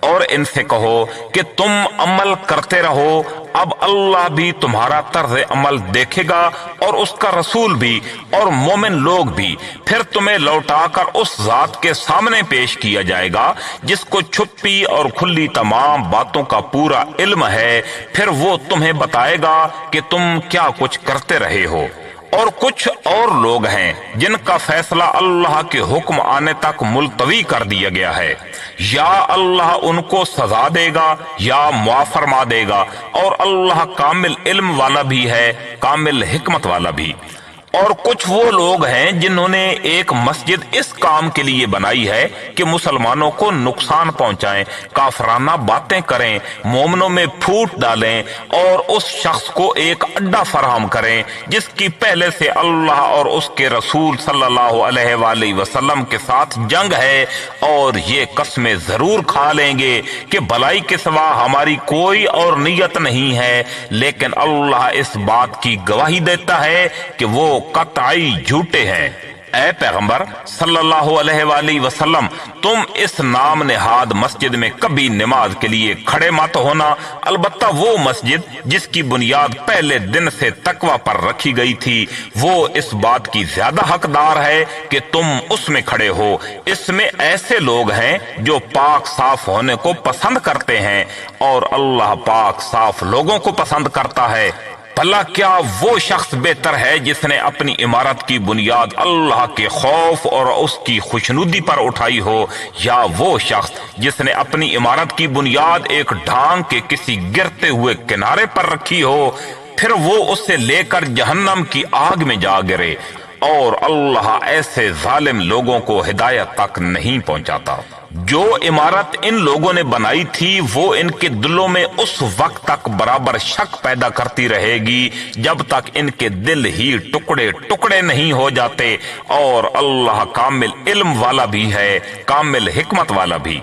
اور ان سے کہو کہ تم عمل کرتے رہو، اب اللہ بھی تمہارا طرز عمل دیکھے گا اور اس کا رسول بھی اور مومن لوگ بھی، پھر تمہیں لوٹا کر اس ذات کے سامنے پیش کیا جائے گا جس کو چھپی اور کھلی تمام باتوں کا پورا علم ہے، پھر وہ تمہیں بتائے گا کہ تم کیا کچھ کرتے رہے ہو۔ اور کچھ اور لوگ ہیں جن کا فیصلہ اللہ کے حکم آنے تک ملتوی کر دیا گیا ہے، یا اللہ ان کو سزا دے گا یا معاف فرما دے گا، اور اللہ کامل علم والا بھی ہے، کامل حکمت والا بھی۔ اور کچھ وہ لوگ ہیں جنہوں نے ایک مسجد اس کام کے لیے بنائی ہے کہ مسلمانوں کو نقصان پہنچائیں، کافرانہ باتیں کریں، مومنوں میں پھوٹ ڈالیں، اور اس شخص کو ایک اڈا فراہم کریں جس کی پہلے سے اللہ اور اس کے رسول صلی اللہ علیہ وآلہ وسلم کے ساتھ جنگ ہے، اور یہ قسمیں ضرور کھا لیں گے کہ بھلائی کے سوا ہماری کوئی اور نیت نہیں ہے، لیکن اللہ اس بات کی گواہی دیتا ہے کہ وہ قطعی جھوٹے ہیں۔ اے پیغمبر صلی اللہ علیہ وآلہ وسلم، تم اس نام نہاد مسجد میں کبھی نماز کے لیے کھڑے مت ہونا، البتہ وہ مسجد جس کی بنیاد پہلے دن سے تقوی پر رکھی گئی تھی، وہ اس بات کی زیادہ حقدار ہے کہ تم اس میں کھڑے ہو۔ اس میں ایسے لوگ ہیں جو پاک صاف ہونے کو پسند کرتے ہیں، اور اللہ پاک صاف لوگوں کو پسند کرتا ہے۔ بھلا کیا وہ شخص بہتر ہے جس نے اپنی عمارت کی بنیاد اللہ کے خوف اور اس کی خوشنودی پر اٹھائی ہو، یا وہ شخص جس نے اپنی عمارت کی بنیاد ایک ڈھانگ کے کسی گرتے ہوئے کنارے پر رکھی ہو، پھر وہ اسے لے کر جہنم کی آگ میں جا گرے، اور اللہ ایسے ظالم لوگوں کو ہدایت تک نہیں پہنچاتا۔ جو عمارت ان لوگوں نے بنائی تھی وہ ان کے دلوں میں اس وقت تک برابر شک پیدا کرتی رہے گی جب تک ان کے دل ہی ٹکڑے ٹکڑے نہیں ہو جاتے، اور اللہ کامل علم والا بھی ہے، کامل حکمت والا بھی۔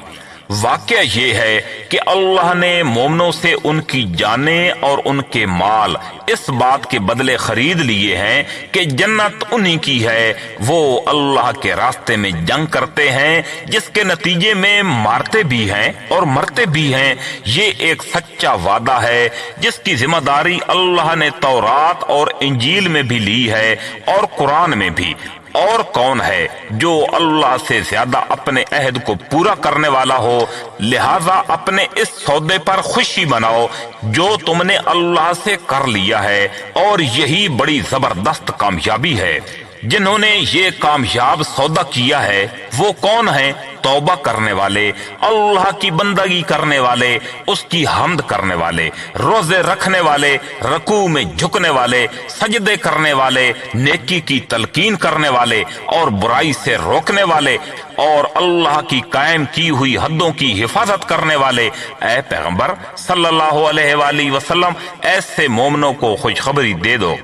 واقعہ یہ ہے کہ اللہ نے مومنوں سے ان کی جانیں اور ان کے مال اس بات کے بدلے خرید لیے ہیں کہ جنت انہی کی ہے، وہ اللہ کے راستے میں جنگ کرتے ہیں جس کے نتیجے میں مارتے بھی ہیں اور مرتے بھی ہیں۔ یہ ایک سچا وعدہ ہے جس کی ذمہ داری اللہ نے تورات اور انجیل میں بھی لی ہے اور قرآن میں بھی۔ اور کون ہے جو اللہ سے زیادہ اپنے عہد کو پورا کرنے والا ہو؟ لہذا اپنے اس سودے پر خوشی مناؤ جو تم نے اللہ سے کر لیا ہے، اور یہی بڑی زبردست کامیابی ہے۔ جنہوں نے یہ کامیاب سودا کیا ہے وہ کون ہیں؟ توبہ کرنے والے، اللہ کی بندگی کرنے والے، اس کی حمد کرنے والے، روزے رکھنے والے، رکوع میں جھکنے والے، سجدے کرنے والے، نیکی کی تلقین کرنے والے اور برائی سے روکنے والے، اور اللہ کی قائم کی ہوئی حدوں کی حفاظت کرنے والے۔ اے پیغمبر صلی اللہ علیہ وآلہ وسلم، ایسے مومنوں کو خوشخبری دے دو۔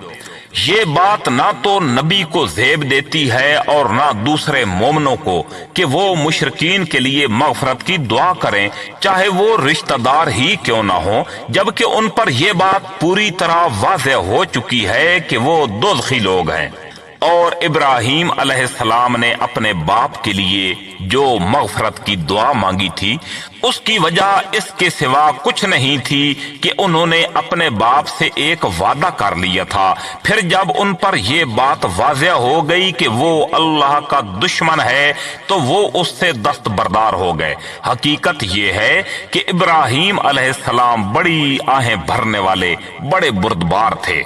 یہ بات نہ تو نبی کو زیب دیتی ہے اور نہ دوسرے مومنوں کو کہ وہ مشرکین کے لیے مغفرت کی دعا کریں، چاہے وہ رشتہ دار ہی کیوں نہ ہوں، جبکہ ان پر یہ بات پوری طرح واضح ہو چکی ہے کہ وہ دوزخی لوگ ہیں۔ اور ابراہیم علیہ السلام نے اپنے باپ کے لیے جو مغفرت کی دعا مانگی تھی، اس کی وجہ اس کے سوا کچھ نہیں تھی کہ انہوں نے اپنے باپ سے ایک وعدہ کر لیا تھا۔ پھر جب ان پر یہ بات واضح ہو گئی کہ وہ اللہ کا دشمن ہے تو وہ اس سے دستبردار ہو گئے۔ حقیقت یہ ہے کہ ابراہیم علیہ السلام بڑی آہیں بھرنے والے بڑے بردبار تھے،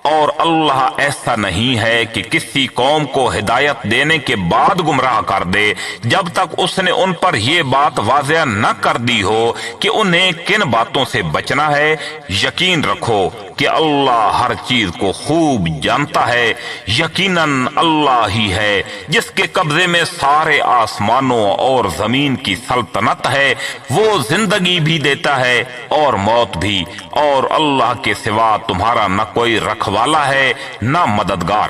اور اللہ ایسا نہیں ہے کہ کسی قوم کو ہدایت دینے کے بعد گمراہ کر دے جب تک اس نے ان پر یہ بات واضح نہ کر دی ہو کہ انہیں کن باتوں سے بچنا ہے۔ یقین رکھو کہ اللہ ہر چیز کو خوب جانتا ہے۔ یقیناً اللہ ہی ہے جس کے قبضے میں سارے آسمانوں اور زمین کی سلطنت ہے، وہ زندگی بھی دیتا ہے اور موت بھی، اور اللہ کے سوا تمہارا نہ کوئی رکھوالا ہے نہ مددگار۔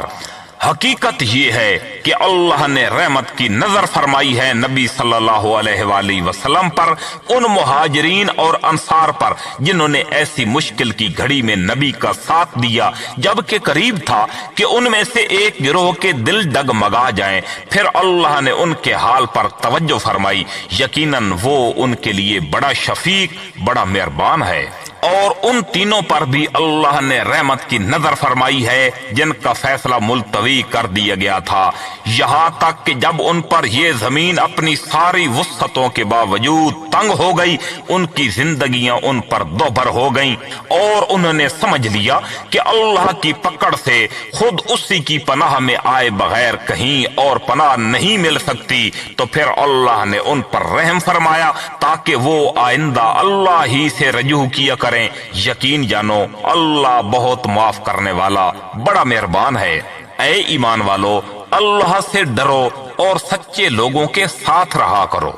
حقیقت یہ ہے کہ اللہ نے رحمت کی نظر فرمائی ہے نبی صلی اللہ علیہ وآلہ وسلم پر، ان مہاجرین اور انصار پر جنہوں نے ایسی مشکل کی گھڑی میں نبی کا ساتھ دیا جبکہ قریب تھا کہ ان میں سے ایک گروہ کے دل ڈگمگا جائیں۔ پھر اللہ نے ان کے حال پر توجہ فرمائی، یقیناً وہ ان کے لیے بڑا شفیق، بڑا مہربان ہے۔ اور ان تینوں پر بھی اللہ نے رحمت کی نظر فرمائی ہے جن کا فیصلہ ملتوی کر دیا گیا تھا، یہاں تک کہ جب ان پر یہ زمین اپنی ساری وسعتوں کے باوجود تنگ ہو گئی، ان کی زندگیاں ان پر دوبھر ہو گئیں، اور انہوں نے سمجھ لیا کہ اللہ کی پکڑ سے خود اسی کی پناہ میں آئے بغیر کہیں اور پناہ نہیں مل سکتی، تو پھر اللہ نے ان پر رحم فرمایا تاکہ وہ آئندہ اللہ ہی سے رجوع کیا کریں۔ یقین جانو اللہ بہت معاف کرنے والا بڑا مہربان ہے۔ اے ایمان والو، اللہ سے ڈرو اور سچے لوگوں کے ساتھ رہا کرو۔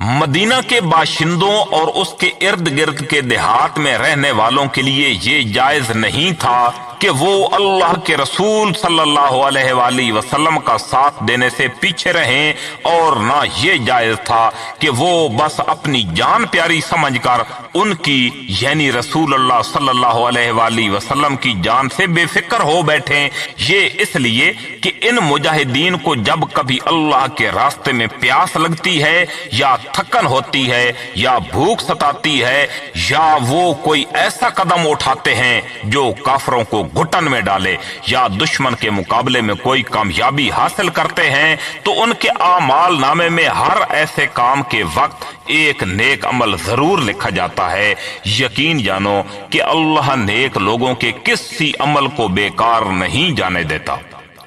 مدینہ کے باشندوں اور اس کے ارد گرد کے دیہات میں رہنے والوں کے لیے یہ جائز نہیں تھا کہ وہ اللہ کے رسول صلی اللہ علیہ وآلہ وسلم کا ساتھ دینے سے پیچھے رہیں، اور نہ یہ جائز تھا کہ وہ بس اپنی جان پیاری سمجھ کر ان کی یعنی رسول اللہ صلی اللہ علیہ وآلہ وسلم کی جان سے بے فکر ہو بیٹھیں۔ یہ اس لیے کہ ان مجاہدین کو جب کبھی اللہ کے راستے میں پیاس لگتی ہے یا تھکن ہوتی ہے یا بھوک ستاتی ہے یا وہ کوئی ایسا قدم اٹھاتے ہیں جو کافروں کو گھٹن میں ڈالے یا دشمن کے مقابلے میں کوئی کامیابی حاصل کرتے ہیں، تو ان کے اعمال نامے میں ہر ایسے کام کے وقت ایک نیک عمل ضرور لکھا جاتا ہے۔ یقین جانو کہ اللہ نیک لوگوں کے کسی عمل کو بیکار نہیں جانے دیتا۔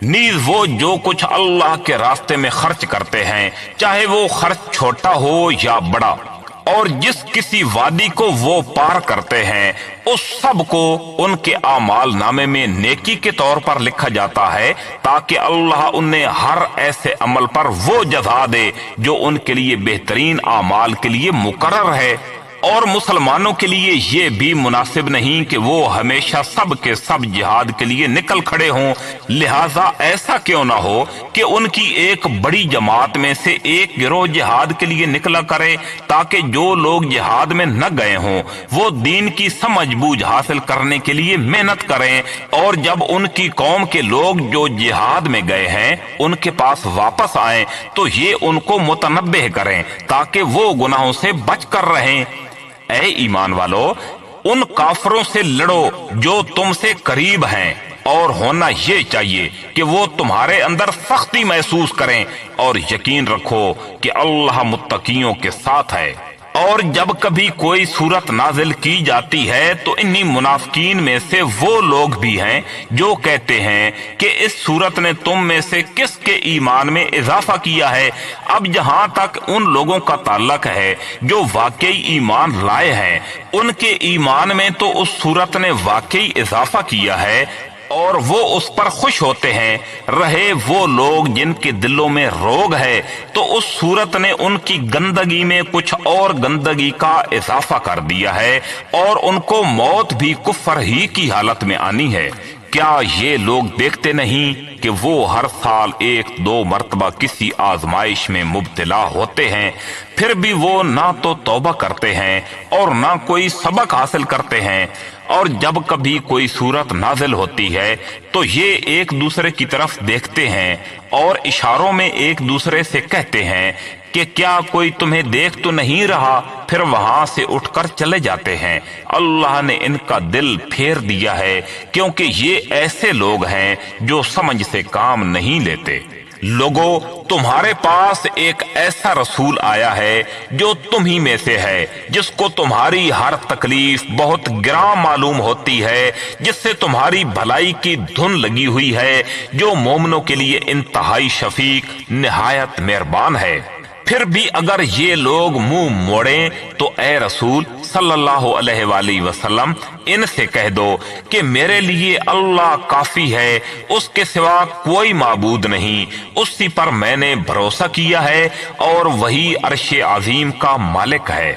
نیز وہ جو کچھ اللہ کے راستے میں خرچ کرتے ہیں، چاہے وہ خرچ چھوٹا ہو یا بڑا، اور جس کسی وادی کو وہ پار کرتے ہیں، اس سب کو ان کے اعمال نامے میں نیکی کے طور پر لکھا جاتا ہے تاکہ اللہ انہیں ہر ایسے عمل پر وہ جزا دے جو ان کے لیے بہترین اعمال کے لیے مقرر ہے۔ اور مسلمانوں کے لیے یہ بھی مناسب نہیں کہ وہ ہمیشہ سب کے سب جہاد کے لیے نکل کھڑے ہوں، لہذا ایسا کیوں نہ ہو کہ ان کی ایک بڑی جماعت میں سے ایک گروہ جہاد کے لیے نکلا کرے تاکہ جو لوگ جہاد میں نہ گئے ہوں وہ دین کی سمجھ بوجھ حاصل کرنے کے لیے محنت کریں، اور جب ان کی قوم کے لوگ جو جہاد میں گئے ہیں ان کے پاس واپس آئیں تو یہ ان کو متنبہ کریں تاکہ وہ گناہوں سے بچ کر رہیں۔ اے ایمان والو، ان کافروں سے لڑو جو تم سے قریب ہیں، اور ہونا یہ چاہیے کہ وہ تمہارے اندر سختی محسوس کریں، اور یقین رکھو کہ اللہ متقیوں کے ساتھ ہے۔ اور جب کبھی کوئی صورت نازل کی جاتی ہے تو انہی منافقین میں سے وہ لوگ بھی ہیں جو کہتے ہیں کہ اس صورت نے تم میں سے کس کے ایمان میں اضافہ کیا ہے۔ اب جہاں تک ان لوگوں کا تعلق ہے جو واقعی ایمان لائے ہیں، ان کے ایمان میں تو اس صورت نے واقعی اضافہ کیا ہے اور وہ اس پر خوش ہوتے ہیں۔ رہے وہ لوگ جن کے دلوں میں روگ ہے تو اس صورت نے ان کی گندگی میں کچھ اور گندگی کا اضافہ کر دیا ہے، اور ان کو موت بھی کفر ہی کی حالت میں آنی ہے۔ کیا یہ لوگ دیکھتے نہیں کہ وہ ہر سال 1-2 مرتبہ کسی آزمائش میں مبتلا ہوتے ہیں، پھر بھی وہ نہ تو توبہ کرتے ہیں اور نہ کوئی سبق حاصل کرتے ہیں؟ اور جب کبھی کوئی صورت نازل ہوتی ہے تو یہ ایک دوسرے کی طرف دیکھتے ہیں اور اشاروں میں ایک دوسرے سے کہتے ہیں کہ کیا کوئی تمہیں دیکھ تو نہیں رہا، پھر وہاں سے اٹھ کر چلے جاتے ہیں۔ اللہ نے ان کا دل پھیر دیا ہے کیونکہ یہ ایسے لوگ ہیں جو سمجھ سے کام نہیں لیتے۔ لوگو، تمہارے پاس ایک ایسا رسول آیا ہے جو تم ہی میں سے ہے، جس کو تمہاری ہر تکلیف بہت گراں معلوم ہوتی ہے، جس سے تمہاری بھلائی کی دھن لگی ہوئی ہے، جو مومنوں کے لیے انتہائی شفیق نہایت مہربان ہے۔ پھر بھی اگر یہ لوگ منہ موڑیں تو اے رسول صلی اللہ علیہ وآلہ وسلم ان سے کہہ دو کہ میرے لیے اللہ کافی ہے، اس کے سوا کوئی معبود نہیں، اسی پر میں نے بھروسہ کیا ہے اور وہی عرش عظیم کا مالک ہے۔